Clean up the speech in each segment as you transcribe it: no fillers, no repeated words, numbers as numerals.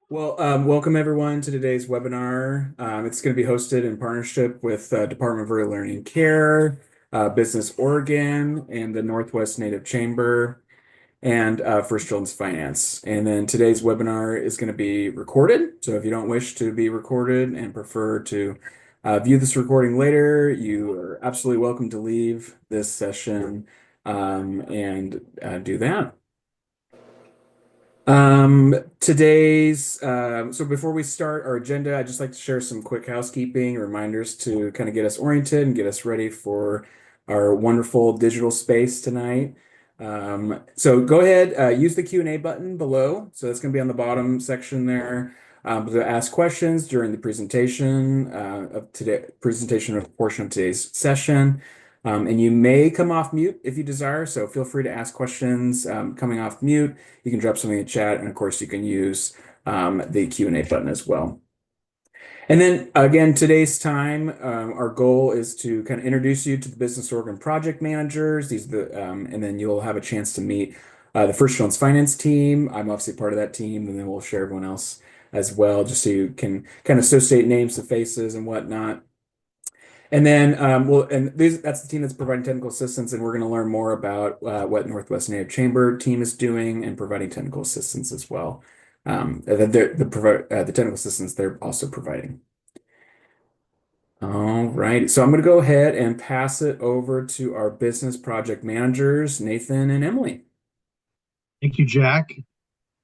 Welcome everyone to today's webinar. It's going to be hosted in partnership with Department of Early Learning and Care, Business Oregon, and the Northwest Native Chamber, and First Children's Finance. And then today's webinar is going to be recorded. So if you don't wish to be recorded and prefer to view this recording later, you are absolutely welcome to leave this session and do that. So before we start our agenda, I'd just like to share some quick housekeeping reminders to kind of get us oriented and get us ready for our wonderful digital space tonight. So go ahead, use the Q&A button below. So that's going to be on the bottom section there to ask questions during the presentation portion of today's session. And you may come off mute if you desire. So feel free to ask questions coming off mute. You can drop something in chat, and of course, you can use the Q&A button as well. And then again, today's time, our goal is to kind of introduce you to the Business Oregon project managers. And then you'll have a chance to meet the First Children's Finance team. I'm obviously part of that team, and then we'll share everyone else as well, just so you can kind of associate names to faces and whatnot. And then, that's the team that's providing technical assistance, and we're going to learn more about what Northwest Native Chamber team is doing and providing technical assistance as well. The technical assistance they're also providing. All right, so I'm going to go ahead and pass it over to our business project managers, Nathan and Emily. Thank you, Jack.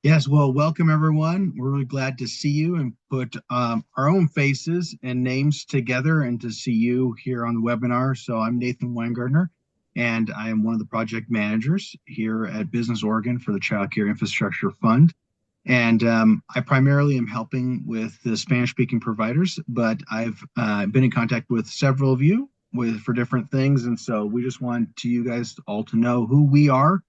Yes, well, welcome everyone. We're really glad to see you and put our own faces and names together and to see you here on the webinar. So I'm Nathan Weingartner, and I am one of the project managers here at Business Oregon for the Child Care Infrastructure Fund. And I primarily am helping with the Spanish-speaking providers, but I've been in contact with several of you for different things. And so we just want you guys all to know who we are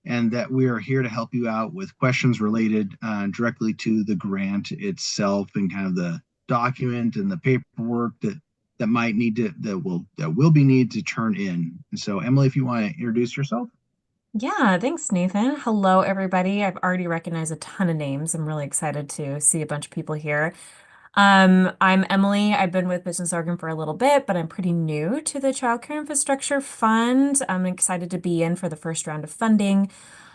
and that we are here to help you out with questions related directly to the grant itself and kind of the document and the paperwork that will be needed to turn in. And so, Emily, if you want to introduce yourself. Yeah, thanks, Nathan. Hello, everybody. I've already recognized a ton of names. I'm really excited to see a bunch of people here. I'm Emily. I've been with Business Oregon for a little bit, but I'm pretty new to the Child Care Infrastructure Fund. I'm excited to be in for the first round of funding.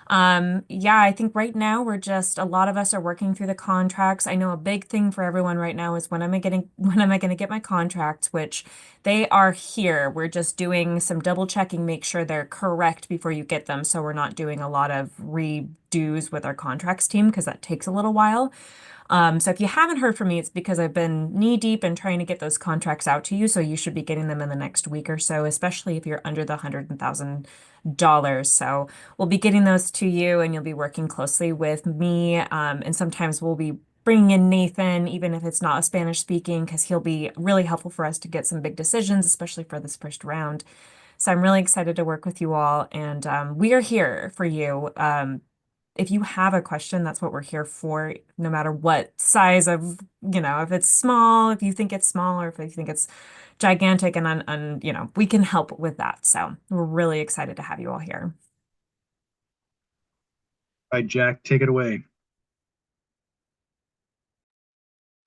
Yeah, I think right now a lot of us are working through the contracts. I know a big thing for everyone right now is when am I going to get my contracts, which they are here. We're just doing some double checking, make sure they're correct before you get them. So we're not doing a lot of redos with our contracts team because that takes a little while. So if you haven't heard from me, it's because I've been knee deep in trying to get those contracts out to you. So you should be getting them in the next week or so, especially if you're under the $100,000. So we'll be getting those to you and you'll be working closely with me. And sometimes we'll be bringing in Nathan, even if it's not a Spanish speaking, because he'll be really helpful for us to get some big decisions, especially for this first round. So I'm really excited to work with you all. And we are here for you. If you have a question, that's what we're here for, no matter what size of, if it's small, if you think it's small, or if you think it's gigantic, and we can help with that. So we're really excited to have you all here. All right, Jack, take it away.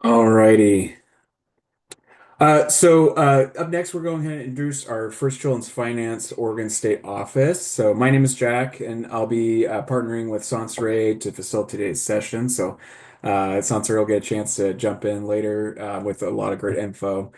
All righty. Up next, we're going to introduce our First Children's Finance Oregon State Office. So my name is Jack, and I'll be partnering with Sansere to facilitate today's session. So Sansere will get a chance to jump in later with a lot of great info.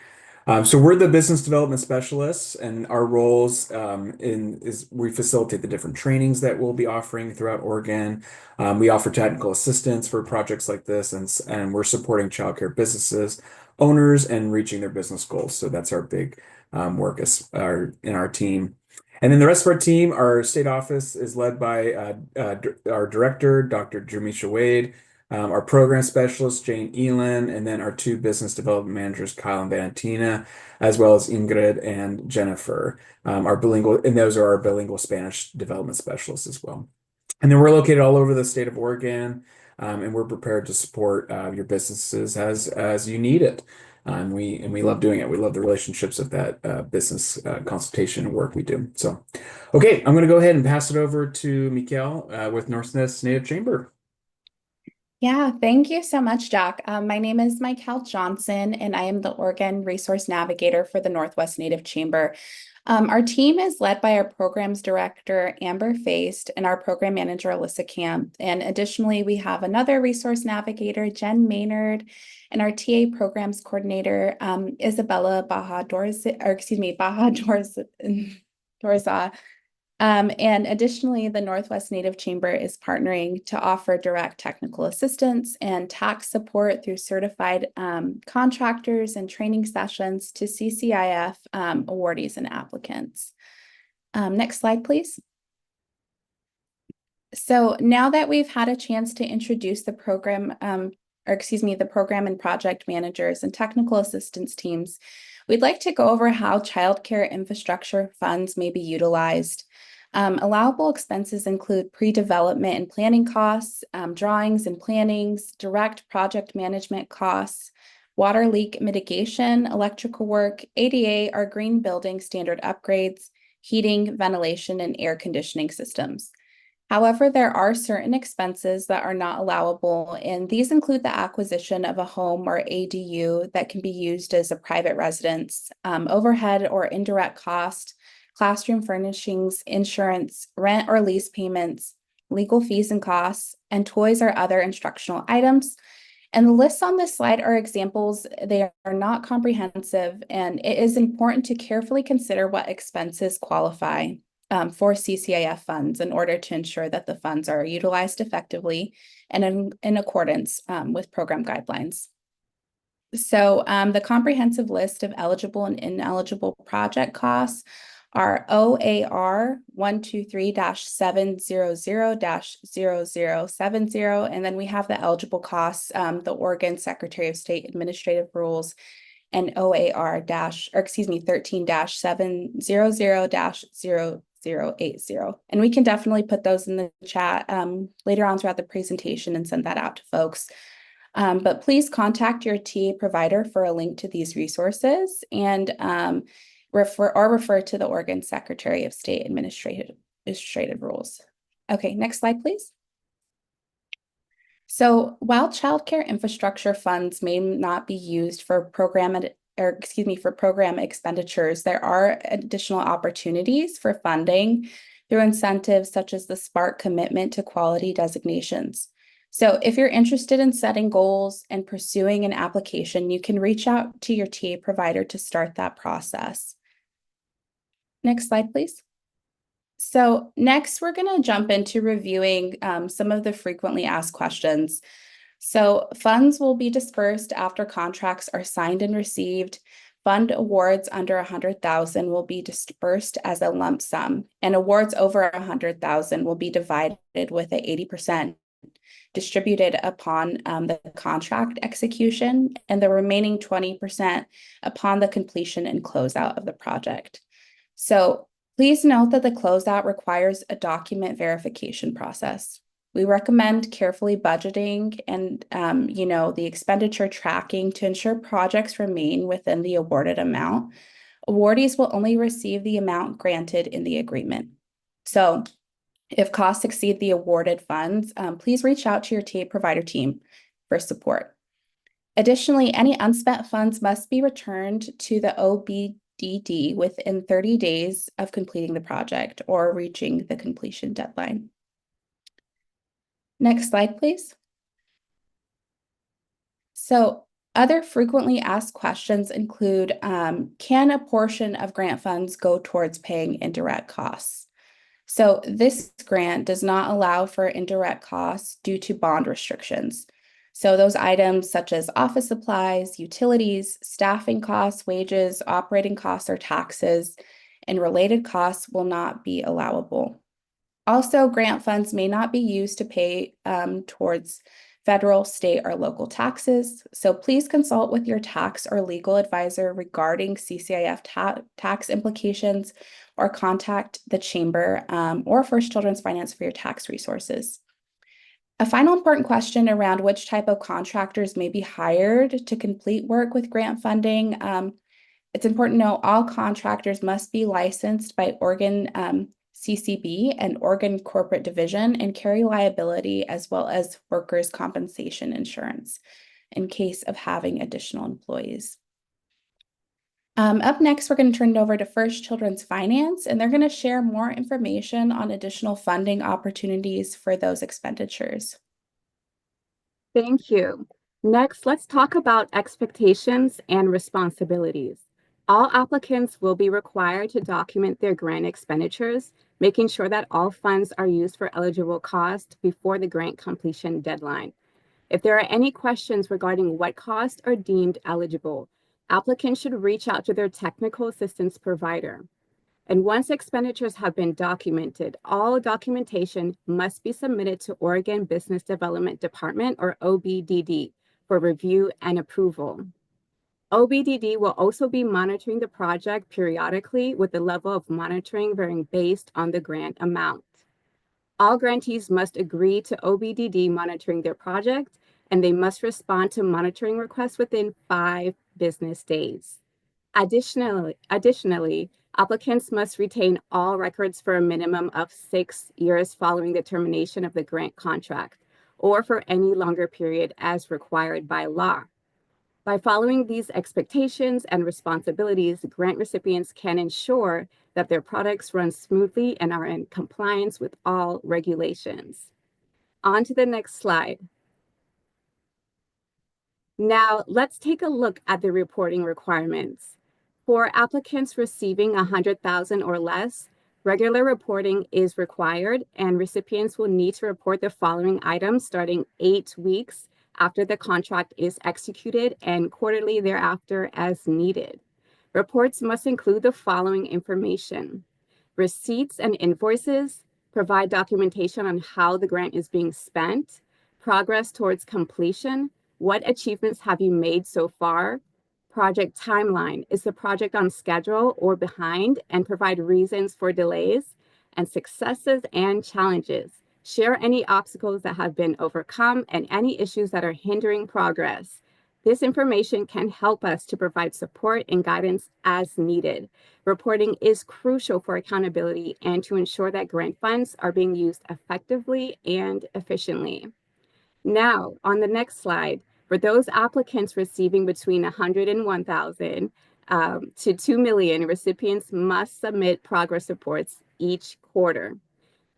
So we're the business development specialists, and our roles is we facilitate the different trainings that we'll be offering throughout Oregon. We offer technical assistance for projects like this, and we're supporting childcare businesses, owners, and reaching their business goals. So that's our big work in our team. And then the rest of our team, our state office is led by our director, Dr. Jermisha Wade, our program specialist, Jane Elin, and then our two business development managers, Kyle and Valentina, as well as Ingrid and Jennifer, and those are our bilingual Spanish development specialists as well. And then we're located all over the state of Oregon, and we're prepared to support your businesses as you need it. And we love doing it. We love the relationships of that business consultation work we do. So, okay, I'm going to go ahead and pass it over to Mikel with Northwest Native Chamber. Yeah, thank you so much, Jack. My name is Michael Johnson, and I am the Oregon Resource Navigator for the Northwest Native Chamber. Our team is led by our programs director, Amber Feist, and our program manager, Alyssa Camp. And additionally, we have another resource navigator, Jen Maynard, and our TA programs coordinator, Isabella Baja Dorza, Dorza. And additionally, the Northwest Native Chamber is partnering to offer direct technical assistance and tax support through certified contractors and training sessions to CCIF awardees and applicants. Next slide, please. So now that we've had a chance to introduce the program, the program and project managers and technical assistance teams, we'd like to go over how childcare infrastructure funds may be utilized. Allowable expenses include pre-development and planning costs, drawings and plannings, direct project management costs, water leak mitigation, electrical work, ADA or green building standard upgrades, heating, ventilation, and air conditioning systems. However, there are certain expenses that are not allowable, and these include the acquisition of a home or ADU that can be used as a private residence, overhead or indirect cost, classroom furnishings, insurance, rent or lease payments, legal fees and costs, and toys or other instructional items. And the lists on this slide are examples. They are not comprehensive, and it is important to carefully consider what expenses qualify for CCIF funds in order to ensure that the funds are utilized effectively and in accordance with program guidelines. So the comprehensive list of eligible and ineligible project costs are OAR 123-700-0070, and then we have the eligible costs, the Oregon Secretary of State Administrative Rules, and OAR 13-700-0080. And we can definitely put those in the chat later on throughout the presentation and send that out to folks. But please contact your TA provider for a link to these resources and refer to the Oregon Secretary of State Administrative Rules. Okay, next slide, please. So while childcare infrastructure funds may not be used for program expenditures, there are additional opportunities for funding through incentives such as the SPARK Commitment to Quality designations. So if you're interested in setting goals and pursuing an application, you can reach out to your TA provider to start that process. Next slide, please. So next, we're going to jump into reviewing some of the frequently asked questions. So funds will be dispersed after contracts are signed and received. Fund awards under $100,000 will be dispersed as a lump sum, and awards over $100,000 will be divided with 80% distributed upon the contract execution, and the remaining 20% upon the completion and closeout of the project. So please note that the closeout requires a document verification process. We recommend carefully budgeting and, the expenditure tracking to ensure projects remain within the awarded amount. Awardees will only receive the amount granted in the agreement. So if costs exceed the awarded funds, please reach out to your TA provider team for support. Additionally, any unspent funds must be returned to the OBDD within 30 days of completing the project or reaching the completion deadline. Next slide, please. So other frequently asked questions include, can a portion of grant funds go towards paying indirect costs? So this grant does not allow for indirect costs due to bond restrictions. So those items such as office supplies, utilities, staffing costs, wages, operating costs, or taxes, and related costs will not be allowable. Also, grant funds may not be used to pay towards federal, state, or local taxes. So please consult with your tax or legal advisor regarding CCIF tax implications, or contact the Chamber or First Children's Finance for your tax resources. A final important question around which type of contractors may be hired to complete work with grant funding. It's important to know all contractors must be licensed by Oregon CCB, and Oregon Corporate Division, and carry liability as well as workers' compensation insurance in case of having additional employees. Up next, we're going to turn it over to First Children's Finance, and they're going to share more information on additional funding opportunities for those expenditures. Thank you. Next, let's talk about expectations and responsibilities. All applicants will be required to document their grant expenditures, making sure that all funds are used for eligible costs before the grant completion deadline. If there are any questions regarding what costs are deemed eligible, applicants should reach out to their technical assistance provider. And once expenditures have been documented, all documentation must be submitted to Oregon Business Development Department, or OBDD, for review and approval. OBDD will also be monitoring the project periodically, with the level of monitoring varying based on the grant amount. All grantees must agree to OBDD monitoring their project, and they must respond to monitoring requests within 5 business days. Additionally, applicants must retain all records for a minimum of 6 years following the termination of the grant contract, or for any longer period as required by law. By following these expectations and responsibilities, grant recipients can ensure that their products run smoothly and are in compliance with all regulations. On to the next slide. Now, let's take a look at the reporting requirements. For applicants receiving $100,000 or less, regular reporting is required, and recipients will need to report the following items starting 8 weeks after the contract is executed and quarterly thereafter as needed. Reports must include the following information: receipts and invoices, provide documentation on how the grant is being spent, progress towards completion, what achievements have you made so far, project timeline, is the project on schedule or behind, and provide reasons for delays, and successes and challenges. Share any obstacles that have been overcome and any issues that are hindering progress. This information can help us to provide support and guidance as needed. Reporting is crucial for accountability and to ensure that grant funds are being used effectively and efficiently. Now, on the next slide, for those applicants receiving between $101,000 to $2 million, recipients must submit progress reports each quarter.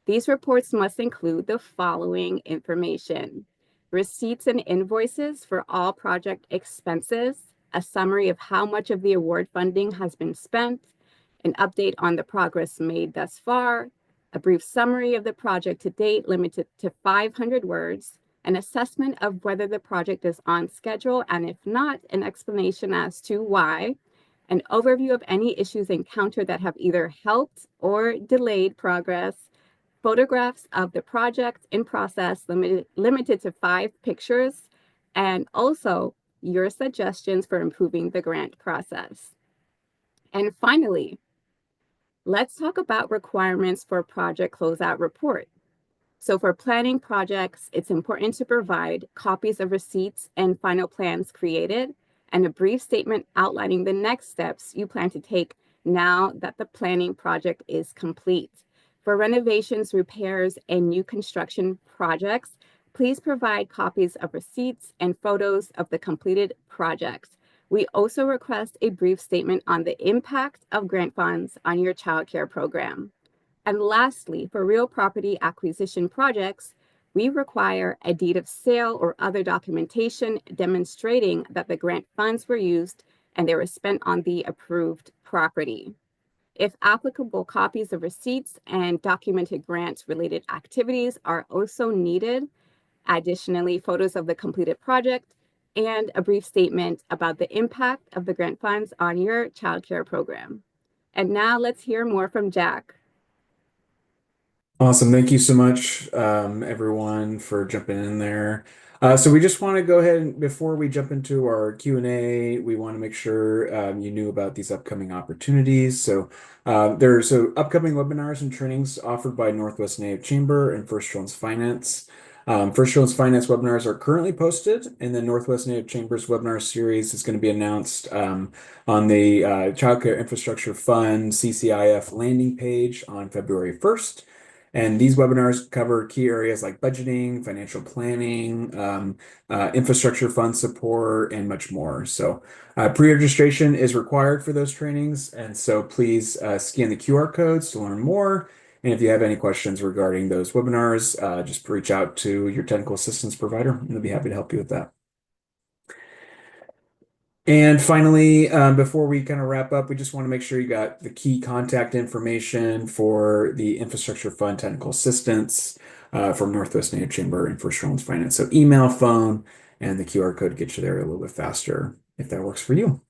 These reports must include the following information: receipts and invoices for all project expenses, a summary of how much of the award funding has been spent, an update on the progress made thus far, a brief summary of the project to date limited to 500 words, an assessment of whether the project is on schedule, and if not, an explanation as to why, an overview of any issues encountered that have either helped or delayed progress, photographs of the project in process limited to 5 pictures, and also your suggestions for improving the grant process. And finally, let's talk about requirements for a project closeout report. So for planning projects, it's important to provide copies of receipts and final plans created, and a brief statement outlining the next steps you plan to take now that the planning project is complete. For renovations, repairs, and new construction projects, please provide copies of receipts and photos of the completed projects. We also request a brief statement on the impact of grant funds on your child care program. And lastly, for real property acquisition projects, we require a deed of sale or other documentation demonstrating that the grant funds were used and they were spent on the approved property. If applicable, copies of receipts and documented grant-related activities are also needed. Additionally, photos of the completed project and a brief statement about the impact of the grant funds on your child care program. And now let's hear more from Jack. Awesome. Thank you so much, everyone, for jumping in there. So we just want to go ahead and before we jump into our Q&A, we want to make sure you knew about these upcoming opportunities. So there's upcoming webinars and trainings offered by Northwest Native Chamber and First Children's Finance. First Children's Finance webinars are currently posted, and the Northwest Native Chambers webinar series is going to be announced on the Child Care Infrastructure Fund CCIF landing page on February 1st. And these webinars cover key areas like budgeting, financial planning, infrastructure fund support, and much more. So pre-registration is required for those trainings, and so please scan the QR codes to learn more. And if you have any questions regarding those webinars, just reach out to your technical assistance provider, and they'll be happy to help you with that. And finally, before we kind of wrap up, we just want to make sure you got the key contact information for the Infrastructure Fund technical assistance from Northwest Native Chamber and First Children's Finance. So email, phone, and the QR code gets you there a little bit faster if that works for you.